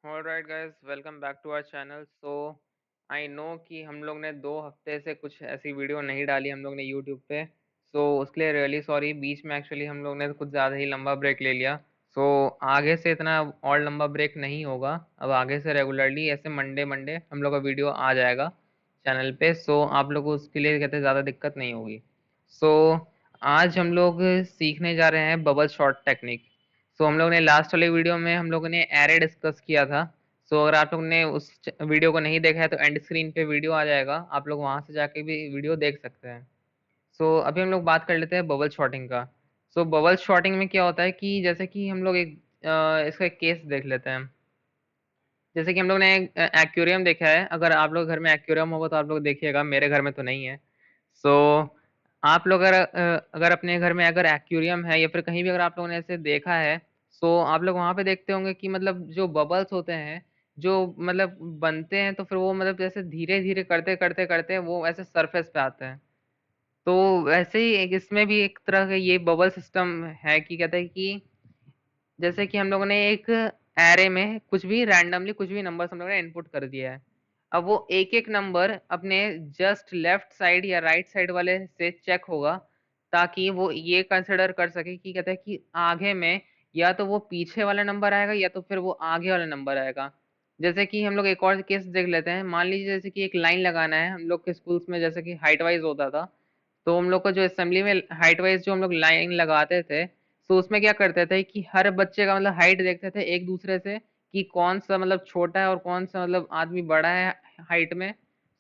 Alright guys, welcome back to our channel. So I know कि हम लोग ने 2 हफ्ते से कुछ ऐसी वीडियो नहीं डाली हम लोग ने यूट्यूब पे। उसके लिए रियली सॉरी। बीच में एक्चुअली हम लोग ने कुछ ज़्यादा ही लंबा ब्रेक ले लिया। आगे से इतना और लंबा ब्रेक नहीं होगा। अब आगे से रेगुलरली ऐसे मंडे मंडे हम लोग का वीडियो आ जाएगा चैनल पे। आप लोग को उसके लिए कहते ज़्यादा दिक्कत नहीं होगी। सो आज हम लोग सीखने जा रहे हैं बबल शॉट टेक्निक। हम लोग ने लास्ट वाले वीडियो में हम लोगों ने एरे डिस्कस किया था। अगर आप लोग ने उस वीडियो को नहीं देखा है तो एंड स्क्रीन पे वीडियो आ जाएगा, आप लोग वहां से जाके भी वीडियो देख सकते हैं। अभी हम लोग बात कर लेते हैं बबल शॉटिंग का। बबल शॉटिंग में क्या होता है कि जैसे कि हम लोग इसका एक केस देख लेते हैं। जैसे कि हम लोग ने एक्वेरियम देखा है। अगर आप लोग घर में एक्वेरियम होगा तो आप लोग देखिएगा, मेरे घर में तो नहीं है। सो आप लोग अगर अपने घर में अगर एक्वेरियम है या फिर कहीं भी अगर आप लोगों ने ऐसे देखा है, आप लोग वहां पे देखते होंगे कि मतलब जो बबल्स होते हैं, जो मतलब बनते हैं, तो फिर वो मतलब जैसे धीरे धीरे करते करते करते वो ऐसे सरफेस पे आते हैं। तो वैसे ही इसमें भी एक तरह का ये बबल सिस्टम है कि कहते हैं कि जैसे कि हम लोगों ने एक एरे में कुछ भी रैंडमली कुछ भी नंबर हम लोगों ने इनपुट कर दिया है। अब वो एक एक नंबर अपने जस्ट लेफ्ट साइड या राइट साइड वाले से चेक होगा, ताकि वो ये कंसिडर कर सके कि कहते हैं कि आगे में या तो वो पीछे वाला नंबर आएगा या तो फिर वो आगे वाला नंबर आएगा। जैसे कि हम लोग एक और केस देख लेते हैं। मान लीजिए जैसे कि एक लाइन लगाना है। हम लोग के स्कूल्स में जैसे कि हाइट वाइज होता था, तो हम लोग को जो असेंबली में हाइट वाइज जो हम लोग लाइन लगाते थे, उसमें क्या करते थे कि हर बच्चे का मतलब हाइट देखते थे एक दूसरे से, कि कौन सा मतलब छोटा है और कौन सा मतलब आदमी बड़ा है हाइट में।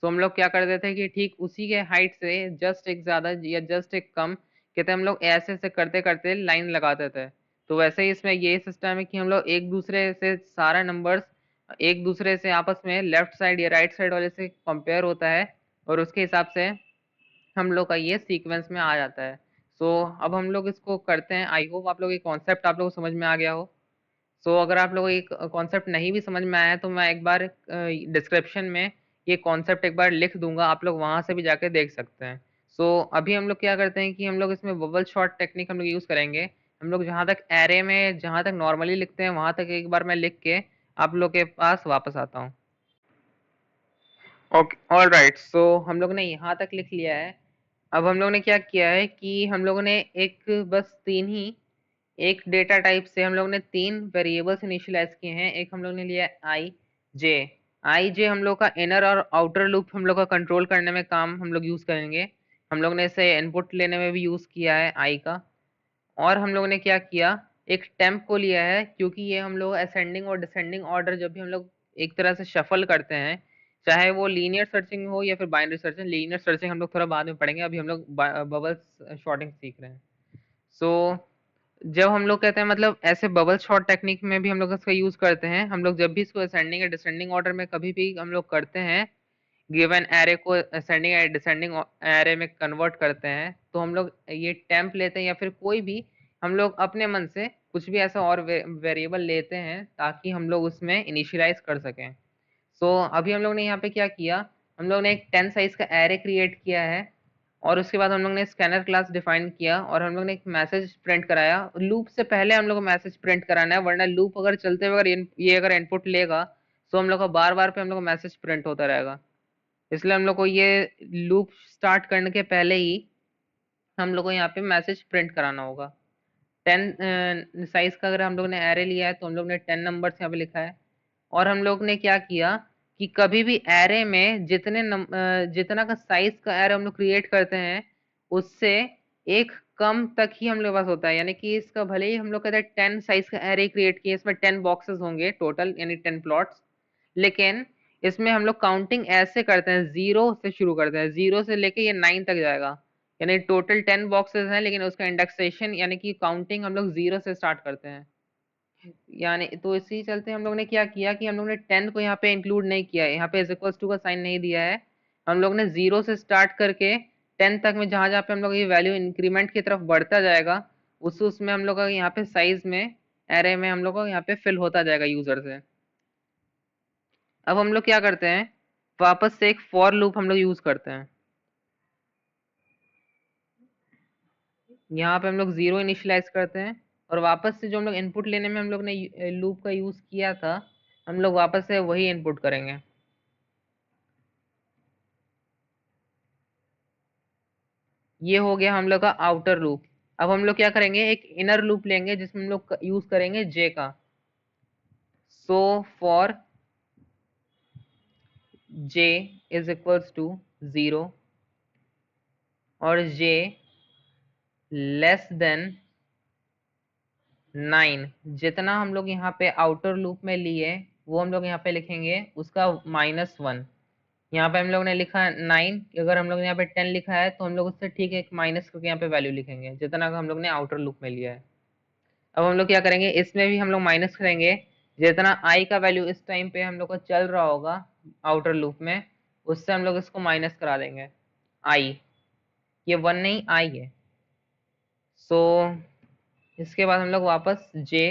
हम लोग क्या करते थे कि ठीक उसी के हाइट से जस्ट एक ज्यादा या जस्ट एक कम कहते हम लोग ऐसे ऐसे करते करते लाइन लगाते थे। तो वैसे ही इसमें ये सिस्टम है कि हम लोग एक दूसरे से सारा नंबर्स एक दूसरे से आपस में लेफ्ट साइड या राइट साइड वाले से कंपेयर होता है, और उसके हिसाब से हम लोग का ये सीक्वेंस में आ जाता है। अब हम लोग इसको करते हैं। आई होप आप लोग ये कॉन्सेप्ट आप लोग को समझ में आ गया हो। अगर आप लोग को ये कॉन्सेप्ट नहीं भी समझ में आया है तो मैं एक बार डिस्क्रिप्शन में ये कॉन्सेप्ट एक बार लिख दूंगा, आप लोग वहां से भी जाके देख सकते हैं। अभी हम लोग क्या करते हैं कि हम लोग इसमें बबल शॉट टेक्निक हम लोग यूज करेंगे। हम लोग जहां तक एरे में जहां तक नॉर्मली लिखते हैं वहां तक एक बार मैं लिख के आप लोग के पास वापस आता हूँ। Okay, all right. हम लोग ने यहाँ तक लिख लिया है। अब हम लोग ने क्या किया है कि हम लोगों ने एक बस तीन ही एक डेटा टाइप से हम लोग ने 3 वेरिएबल्स इनिशियलाइज किए हैं। एक हम लोग ने लिया आई जे। आई जे हम लोग का इनर और आउटर लूप हम लोग का कंट्रोल करने में काम हम लोग यूज करेंगे। हम लोग ने इसे इनपुट लेने में भी यूज किया है आई का। और हम लोग ने क्या किया, एक टेम्प को लिया है, क्योंकि ये हम लोग असेंडिंग और डिसेंडिंग ऑर्डर जब भी हम लोग एक तरह से शफल करते हैं, चाहे वो लीनियर सर्चिंग हो या फिर बाइनरी सर्चिंग। लीनियर सर्चिंग हम लोग थोड़ा बाद में पढ़ेंगे, अभी हम लोग बबल्स शॉर्टिंग सीख रहे हैं। सो जब हम लोग कहते हैं मतलब ऐसे बबल शॉट टेक्निक में भी हम लोग इसका यूज करते हैं। हम लोग जब भी इसको असेंडिंग या डिसेंडिंग ऑर्डर में कभी भी हम लोग करते हैं, गिवन एरे को असेंडिंग या डिसेंडिंग एरे में कन्वर्ट करते हैं, तो हम लोग ये टेम्प लेते हैं या फिर कोई भी हम लोग अपने मन से कुछ भी ऐसा और वेरिएबल लेते हैं ताकि हम लोग उसमें इनिशियलाइज कर सकें। अभी हम लोग ने यहाँ पे क्या किया, हम लोग ने एक 10 साइज का एरे क्रिएट किया है, और उसके बाद हम लोग ने स्कैनर क्लास डिफाइन किया, और हम लोग ने एक मैसेज प्रिंट कराया। लूप से पहले हम लोग को मैसेज प्रिंट कराना है, वरना लूप अगर चलते हुए अगर ये अगर इनपुट लेगा तो हम लोग का बार बार पे हम लोग को मैसेज प्रिंट होता रहेगा। इसलिए हम लोग को ये लूप स्टार्ट करने के पहले ही हम लोग को यहाँ पे मैसेज प्रिंट कराना होगा। 10 साइज का अगर हम लोग ने एरे लिया है तो हम लोग ने 10 नंबर्स यहाँ पे लिखा है। और हम लोग ने क्या किया कि कभी भी एरे में जितना का साइज का एरे हम लोग क्रिएट करते हैं, उससे एक कम तक ही हम लोग के पास होता है। यानी कि इसका भले ही हम लोग कहते हैं 10 साइज का एरे क्रिएट किए, इसमें 10 बॉक्सेस होंगे टोटल, यानी 10 प्लॉट्स। लेकिन इसमें हम लोग काउंटिंग ऐसे करते हैं, जीरो से शुरू करते हैं, जीरो से लेके ये 9 तक जाएगा। यानी टोटल 10 बॉक्सेस हैं, लेकिन उसका इंडेक्सेशन यानी कि काउंटिंग हम लोग जीरो से स्टार्ट करते हैं। यानी तो इसी चलते हम लोग ने क्या किया कि हम लोग ने 10 को यहाँ पे इंक्लूड नहीं किया है, यहाँ पे इज इक्वल्स टू का साइन नहीं दिया है। हम लोग ने जीरो से स्टार्ट करके 10 तक में जहां जहाँ पे हम लोग ये वैल्यू इंक्रीमेंट की तरफ बढ़ता जाएगा, उस उसमें हम लोग का यहाँ पे साइज में एरे में हम लोग को यहाँ पे फिल होता जाएगा यूजर से। अब हम लोग क्या करते हैं, वापस से एक फॉर लूप हम लोग यूज करते हैं। यहाँ पे हम लोग जीरो इनिशियलाइज करते हैं, और वापस से जो हम लोग इनपुट लेने में हम लोग ने लूप का यूज किया था, हम लोग वापस से वही इनपुट करेंगे। ये हो गया हम लोग का आउटर लूप। अब हम लोग क्या करेंगे, एक इनर लूप लेंगे जिसमें हम लोग यूज करेंगे जे का। So for J is equals to 0 और जे लेस देन 9, जितना हम लोग यहाँ पे आउटर लूप में लिए वो हम लोग यहाँ पे लिखेंगे उसका -1। यहाँ पे हम लोग ने लिखा 9, अगर हम लोग ने यहाँ पे 10 लिखा है तो हम लोग उससे ठीक है एक माइनस करके यहाँ पे वैल्यू लिखेंगे जितना का हम लोग ने आउटर लूप में लिया है। अब हम लोग क्या करेंगे, इसमें भी हम लोग माइनस करेंगे, जितना आई का वैल्यू इस टाइम पे हम लोग को चल रहा होगा आउटर लूप में, उससे हम लोग इसको माइनस करा देंगे आई। ये 1 नहीं आई है। सो इसके बाद हम लोग वापस जे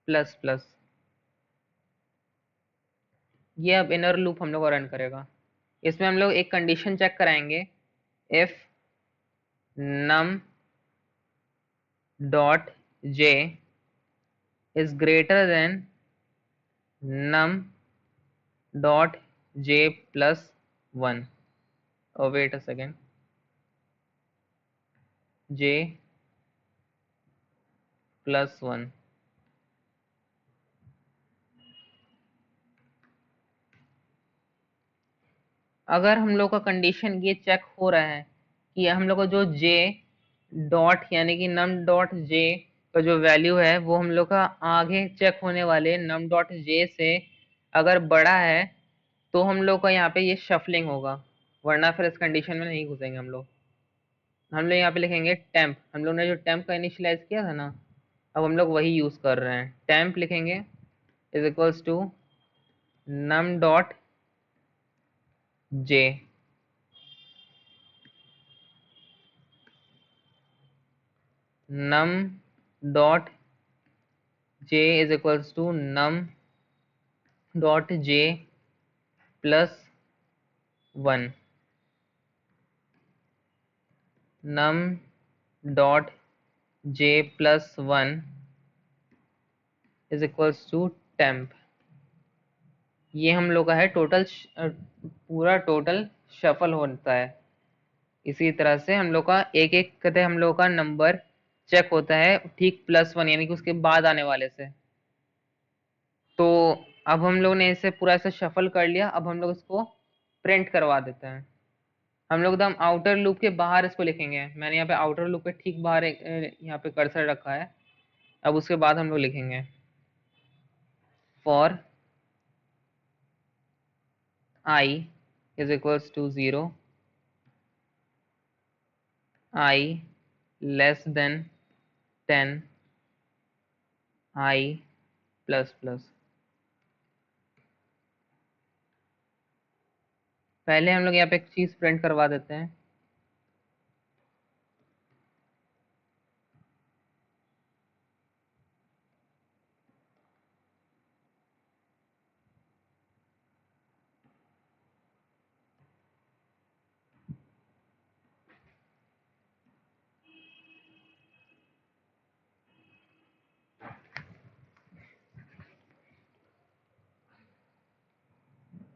प्लस प्लस, ये अब इनर लूप हम लोग को रन करेगा। इसमें हम लोग एक कंडीशन चेक कराएंगे, if num dot j is greater than num dot j plus 1। oh wait a second, j plus 1। अगर हम लोग का कंडीशन ये चेक हो रहा है कि हम लोग का जो j डॉट यानी कि num डॉट j का जो वैल्यू है वो हम लोग का आगे चेक होने वाले num डॉट j से अगर बड़ा है तो हम लोग का यहाँ पे ये शफलिंग होगा, वरना फिर इस कंडीशन में नहीं घुसेंगे हम लोग। हम लोग यहाँ पे लिखेंगे टेम्प, हम लोग ने जो टेम्प का इनिशियलाइज किया था ना, अब हम लोग वही यूज कर रहे हैं। टेम्प लिखेंगे is equals to num dot j, num dot j is equals to num dot j plus 1, num dot j plus 1 is equals to temp. ये हम लोग का है टोटल, पूरा टोटल शफल होता है। इसी तरह से हम लोग का एक एक करते हम लोग का नंबर चेक होता है ठीक +1 यानी कि उसके बाद आने वाले से। तो अब हम लोग ने इसे पूरा ऐसे शफल कर लिया, अब हम लोग इसको प्रिंट करवा देते हैं। हम लोग एकदम आउटर लूप के बाहर इसको लिखेंगे, मैंने यहाँ पे आउटर लूप के ठीक बाहर एक यहाँ पे कर्सर रखा है। अब उसके बाद हम लोग लिखेंगे for i is equals to 0, i less than 10, i plus plus. पहले हम लोग यहाँ पे एक चीज प्रिंट करवा देते हैं,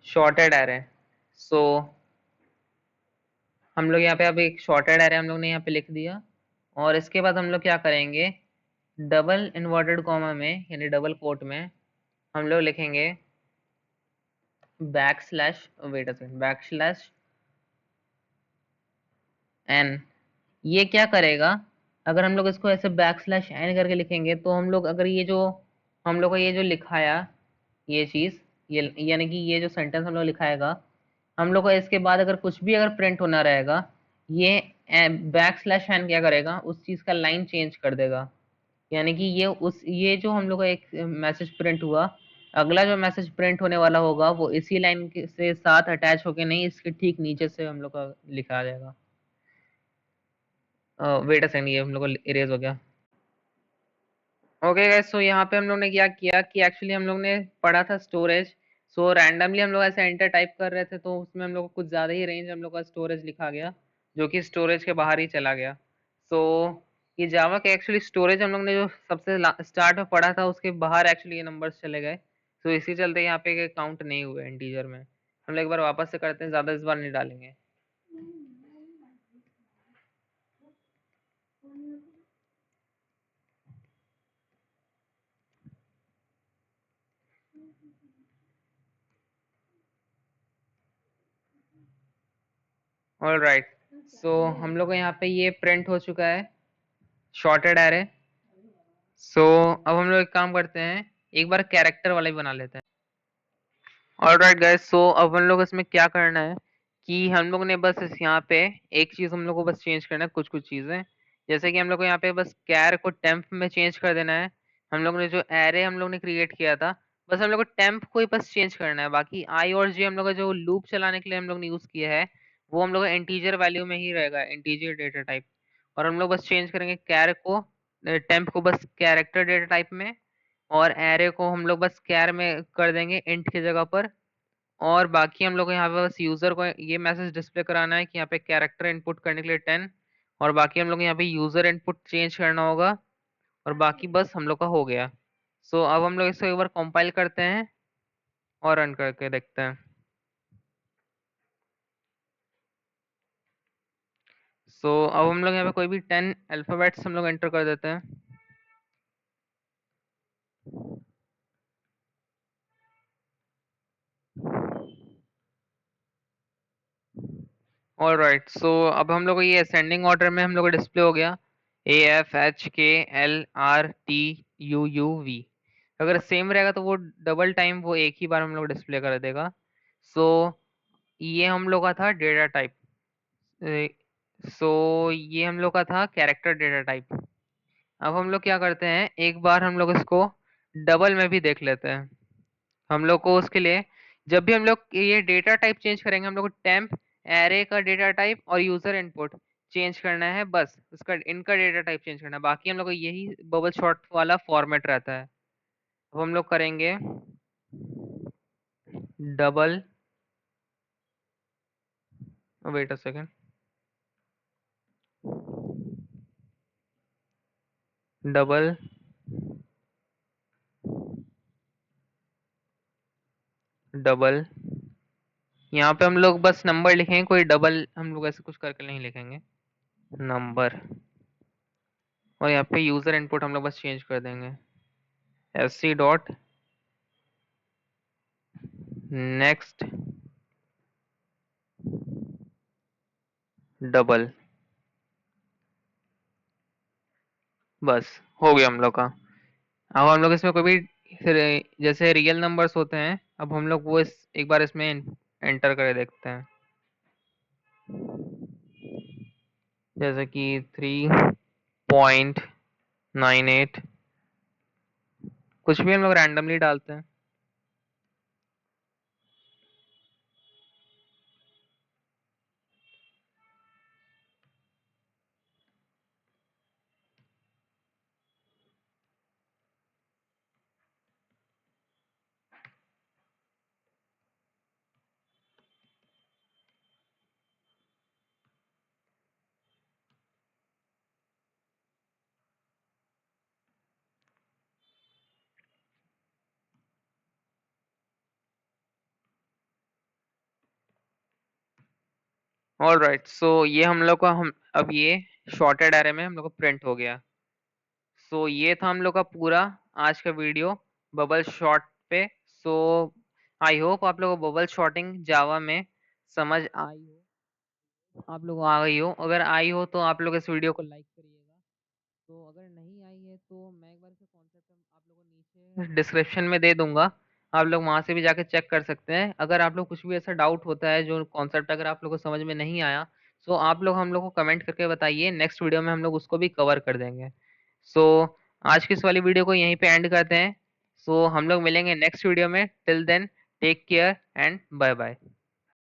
शॉर्टेड एरे। सो हम लोग यहाँ पे अब एक शॉर्टेड एरे हम लोग ने यहाँ पे लिख दिया, और इसके बाद हम लोग क्या करेंगे, डबल इन्वर्टेड कॉमा में यानी डबल कोट में हम लोग लिखेंगे back slash, wait a second, back slash n. ये क्या करेगा, अगर हम लोग इसको ऐसे बैक स्लैश एन करके लिखेंगे तो हम लोग अगर ये जो हम लोग का ये जो लिखाया ये चीज, ये यानी कि ये जो सेंटेंस हम लोग लिखाएगा, हम लोग को इसके बाद अगर कुछ भी अगर प्रिंट होना रहेगा, ये बैक स्लैश एन क्या करेगा, उस चीज का लाइन चेंज कर देगा। यानी कि ये जो हम लोग का एक मैसेज प्रिंट हुआ, अगला जो मैसेज प्रिंट होने वाला होगा वो इसी लाइन के से साथ अटैच होके नहीं, इसके ठीक नीचे से हम लोग का लिखा जाएगा। वेट अ सेकंड, ये हम लोग का इरेज हो गया। ओके गाइस, सो यहाँ पे हम लोग ने क्या किया कि एक्चुअली हम लोग ने पढ़ा था स्टोरेज। सो रैंडमली हम लोग ऐसे एंटर टाइप कर रहे थे तो उसमें हम लोग को कुछ ज़्यादा ही रेंज हम लोग का स्टोरेज लिखा गया, जो कि स्टोरेज के बाहर ही चला गया। सो ये जावा के एक्चुअली स्टोरेज हम लोग ने जो सबसे स्टार्ट में पढ़ा था उसके बाहर एक्चुअली ये नंबर्स चले गए। तो इसी चलते यहाँ पे काउंट नहीं हुए इंटीजर में। हम लोग एक बार वापस से करते हैं, ज़्यादा इस बार नहीं डालेंगे। ऑलराइट, सो हम लोग को यहाँ पे ये प्रिंट हो चुका है, शॉर्टेड एरे। सो अब हम लोग एक काम करते हैं, एक बार कैरेक्टर वाला ही बना लेते हैं। ऑलराइट गाइस, सो अब हम लोग इसमें क्या करना है कि हम लोग ने बस इस यहाँ पे एक चीज़ हम लोग को बस चेंज करना है, कुछ कुछ चीज़ें। जैसे कि हम लोग को यहाँ पे बस कैर को टेम्प में चेंज कर देना है। हम लोग ने जो एरे हम लोग ने क्रिएट किया था, बस हम लोग को टेम्प को ही बस चेंज करना है। बाकी आई और जे हम लोग का जो लूप चलाने के लिए हम लोग ने यूज़ किया है, वो हम लोग का इंटीजर वैल्यू में ही रहेगा, इंटीजर डेटा टाइप। और हम लोग बस चेंज करेंगे कैर को, टेम्प को बस कैरेक्टर डेटा टाइप में, और एरे को हम लोग बस कैर में कर देंगे इंट की जगह पर। और बाकी हम लोग को यहाँ पे बस यूजर को ये मैसेज डिस्प्ले कराना है कि यहाँ पे कैरेक्टर इनपुट करने के लिए 10, और बाकी हम लोग यहाँ पे यूजर इनपुट चेंज करना होगा, और बाकी बस हम लोग का हो गया। सो अब हम लोग इसको एक बार कंपाइल करते हैं और रन करके देखते हैं। सो अब हम लोग यहाँ पे कोई भी 10 अल्फाबेट्स हम लोग एंटर कर देते हैं। ऑलराइट, सो अब हम लोग को ये असेंडिंग ऑर्डर में हम लोग को डिस्प्ले हो गया, AFHKLRTUUV। अगर सेम रहेगा तो वो डबल टाइम वो एक ही बार हम लोग डिस्प्ले कर देगा। सो ये हम लोग का था डेटा टाइप। सो ये हम लोग का था कैरेक्टर डेटा टाइप। अब हम लोग क्या करते हैं, एक बार हम लोग इसको डबल में भी देख लेते हैं। हम लोग को उसके लिए, जब भी हम लोग ये डेटा टाइप चेंज करेंगे, हम लोग को टेम्प एरे का डेटा टाइप और यूजर इनपुट चेंज करना है, बस उसका इनका डेटा टाइप चेंज करना है। बाकी हम लोग को यही बबल शॉर्ट वाला फॉर्मेट रहता है। अब हम लोग करेंगे double, wait a second, double double, यहाँ पे हम लोग बस नंबर लिखेंगे, कोई डबल हम लोग ऐसे कुछ करके नहीं लिखेंगे, नंबर। और यहाँ पे यूजर इनपुट हम लोग बस चेंज कर देंगे, SC डॉट नेक्स्ट डबल। बस हो गया हम लोग का। अब हम लोग इसमें कोई भी फिर जैसे रियल नंबर्स होते हैं, अब हम लोग वो एक बार इसमें एंटर कर देखते हैं। जैसे कि 3.98, कुछ भी हम लोग रैंडमली डालते हैं। ऑलराइट, सो ये हम लोग का, हम अब ये शॉर्टेड एरे में हम लोग को प्रिंट हो गया। सो ये था हम लोग का पूरा आज का वीडियो बबल शॉट पे। सो आई होप आप लोगों को बबल शॉटिंग जावा में समझ आई हो, आप लोगों को आ गई हो। अगर आई हो तो आप लोग इस वीडियो को लाइक करिएगा। तो अगर नहीं आई है तो मैं एक बार इसका कॉन्सेप्ट आप लोगों को नीचे डिस्क्रिप्शन में दे दूंगा, आप लोग वहां से भी जाके चेक कर सकते हैं। अगर आप लोग कुछ भी ऐसा डाउट होता है, जो कॉन्सेप्ट अगर आप लोग को समझ में नहीं आया, तो आप लोग हम लोग को कमेंट करके बताइए, नेक्स्ट वीडियो में हम लोग उसको भी कवर कर देंगे। सो आज की इस वाली वीडियो को यहीं पे एंड करते हैं। सो हम लोग मिलेंगे नेक्स्ट वीडियो में, till then take care and bye bye.